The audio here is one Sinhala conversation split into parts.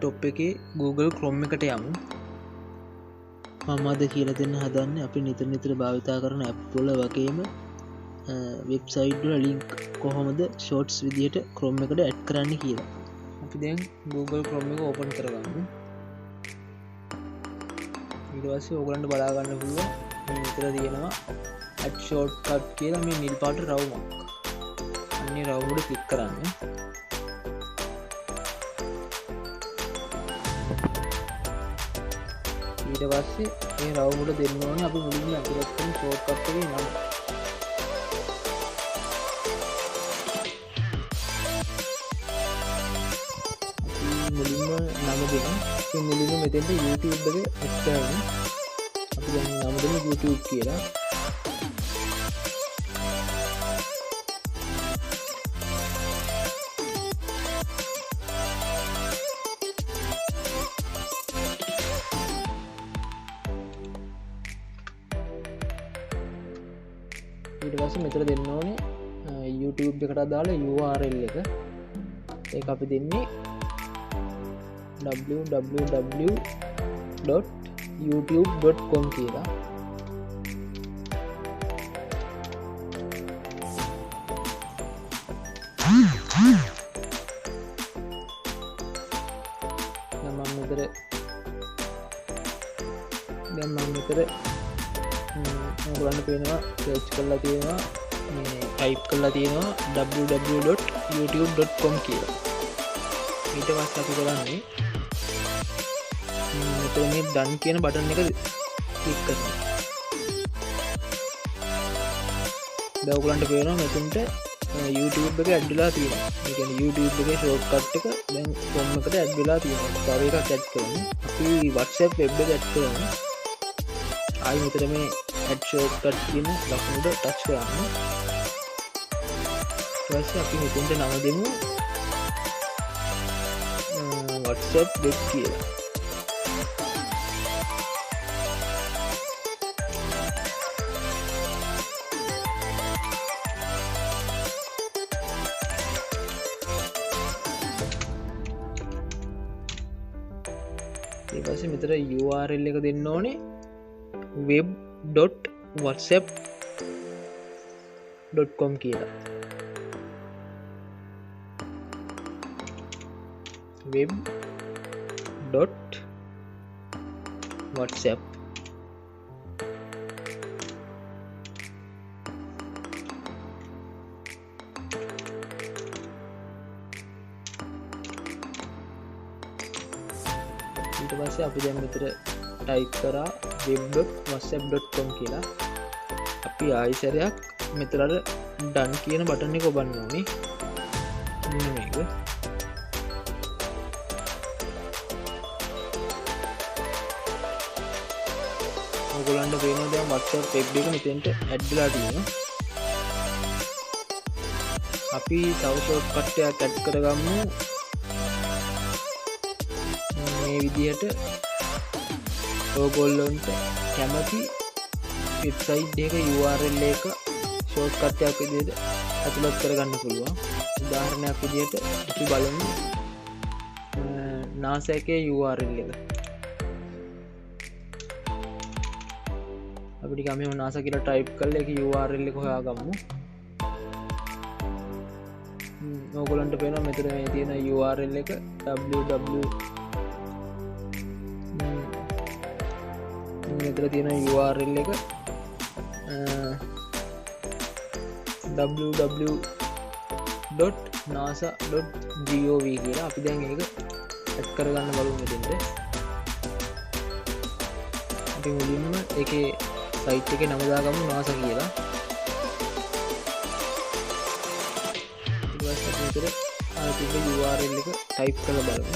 ඩෙස්ක්ටොප් එකේ Google Chrome එකට යමු. මම අද කියලා දෙන්න හදන්නේ අපි නිතර භාවිතා කරන ඇප් වල වගේම වෙබ්සයිට් වල ලින්ක් කොහොමද ෂෝට්ස් විදියට Chrome එකට ඇඩ් කරන්න කියලා. අපි දැන් Google Chrome එක ඕපන් කරගමු. ඊට පස්සේ ඕගලන්ට බලා ගන්න පුළුවන් මේ විතර තියෙනවා add shortcut කියලා මේ නිල් පාට රවුමක්. අන්නේ රවුම උඩ ක්ලික් කරන්න. ඊට පස්සේ මේ රවුම උඩ දෙන්න ඕනේ අපි මුලින්ම ඇතුළත් කරන shortcut එකේ නම. මුලින්ම නම දෙන්න. ඒ මුලින්ම මෙතෙන්ට YouTube එක එක් කරගන්න. අපි දැන් නම දෙමු YouTube කියලා. ඊට පස්සේ මෙතන දෙන්න ඕනේ YouTube එකට දාලා URL එක. ඒක අපි දෙන්නේ www.youtube.com කියලා. දැන් මම මෙතන ඔයගොල්ලන්ට පේනවා සර්ච් කරලා තියෙනවා මේ ටයිප් කරලා තියෙනවා www.youtube.com කියලා. ඊට පස්සේ අපි කරන්නේ මෙතන මේ done කියන බටන් එක ක්ලික් කරනවා. දැන් ඔයගොල්ලන්ට පේනවා මෙතනට YouTube එක ඇඩ් වෙලා තියෙනවා. ඒ කියන්නේ YouTube එකේ shortcut එක දැන් Chrome එකට ඇඩ් වෙලා තියෙනවා. තව එකක් ඇඩ් කරමු. අපි WhatsApp web එක ඇඩ් කරමු. ආයි මෙතන මේ add shortcut කියන ලකුණට ටච් කරන්න. ඊට පස්සේ අපි මෙතනට නම දෙමු WhatsApp web කියලා. ඊට පස්සේ මෙතන URL එක දෙන්න ඕනේ web.whatsapp.com කියලා. web.whatsapp. ඊට පස්සේ අපි දැන් මෙතන ටයිප් කරා web.whatsapp.com කියලා. අපි ආයෙසරයක් මෙතන done කියන බටන් එක ඔබන්න ඕනේ. මෙන්න මේක. ඔයගොල්ලන්ට පේනවා දැන් WhatsApp web එක මෙතෙන්ට ඇඩ් වෙලා තියෙනවා. අපි තව shortcut එකක් ඇඩ් කරගමු. මේ විදිහට ඔයගොල්ලන්ට කැමති වෙබ්සයිට් එක URL එක shortcut එකක් විදිහට ඇතුළත් කරගන්න පුළුවන්. උදාහරණයක් විදිහට අපි බලමු NASA එකේ URL එක. අපි ටික මෙහෙම NASA කියලා ටයිප් කරලා ඒකේ URL එක හොයාගමු. ඔයගොල්ලන්ට පේනවා මෙතන මේ තියෙන URL එක මෙතන තියෙන URL එක www.nasa.gov කියලා. අපි දැන් ඒක ඇඩ් කරගන්න බලමු මෙතෙන්ට. අපි මුලින්ම ඒකේ සයිට් එකේ නම දාගමු NASA කියලා. ඊට පස්සේ අපි මෙතන ආයෙත් URL එක ටයිප් කරලා බලමු.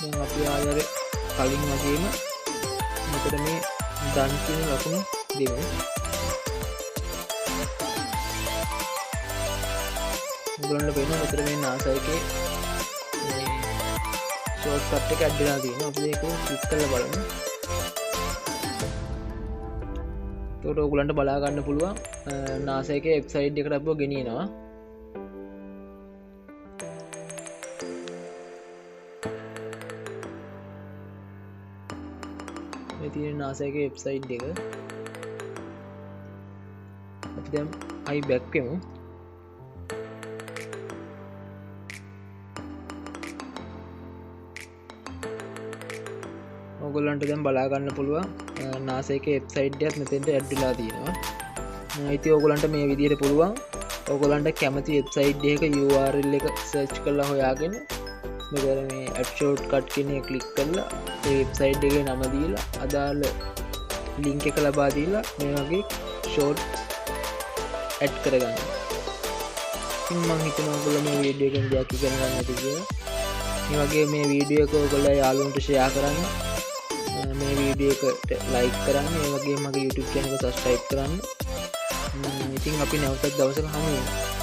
දැන් අපි ආයෙත් කලින් වගේම මෙතන මේ done කියන ලකුණ දෙමු. ඔයගොල්ලන්ට පේනවා මෙතන මේ NASA එකේ ෂෝට් කට් එක ඇඩ් වෙලා තියෙනවා. අපි ඒක ක්ලික් කරලා බලමු. එතකොට ඔයගොල්ලන්ට බලා ගන්න පුළුවන් NASA එකේ වෙබ්සයිට් එකට අපිව ගෙනියනවා. මේ තියෙන NASA එකේ වෙබ්සයිට් එක. අපි දැන් ආයි බැක් වෙමු. ඔයගොල්ලන්ට දැන් බලා ගන්න පුළුවන් NASA එකේ වෙබ්සයිට් එකත් මෙතෙන්ට ඇඩ් වෙලා තියෙනවා. ඉතින් ඔයගොල්ලන්ට මේ විදිහට පුළුවන් ඔයගොල්ලන්ට කැමති වෙබ්සයිට් එකක URL එක සර්ච් කරලා හොයාගෙන මෙතන මේ add shortcut කියන එක ක්ලික් කරලා ඒ වෙබ්සයිට් එකේ නම දීලා අදාළ link එක ලබා දීලා මේ වගේ short add කරගන්න. ඉතින් මම හිතනවා ඔයගොල්ලෝ මේ වීඩියෝ එකෙන් දෙයක් ඉගෙන ගන්න ඇති කියලා. මේ වගේ මේ වීඩියෝ එක ඔයගොල්ලෝ යාළුවන්ට share කරන්න. මේ වීඩියෝ එකට ලයික් කරන්න. ඒ වගේම මගේ YouTube channel එක subscribe කරන්න. ඉතින් අපි නැවතත් දවසක හමු වෙමු.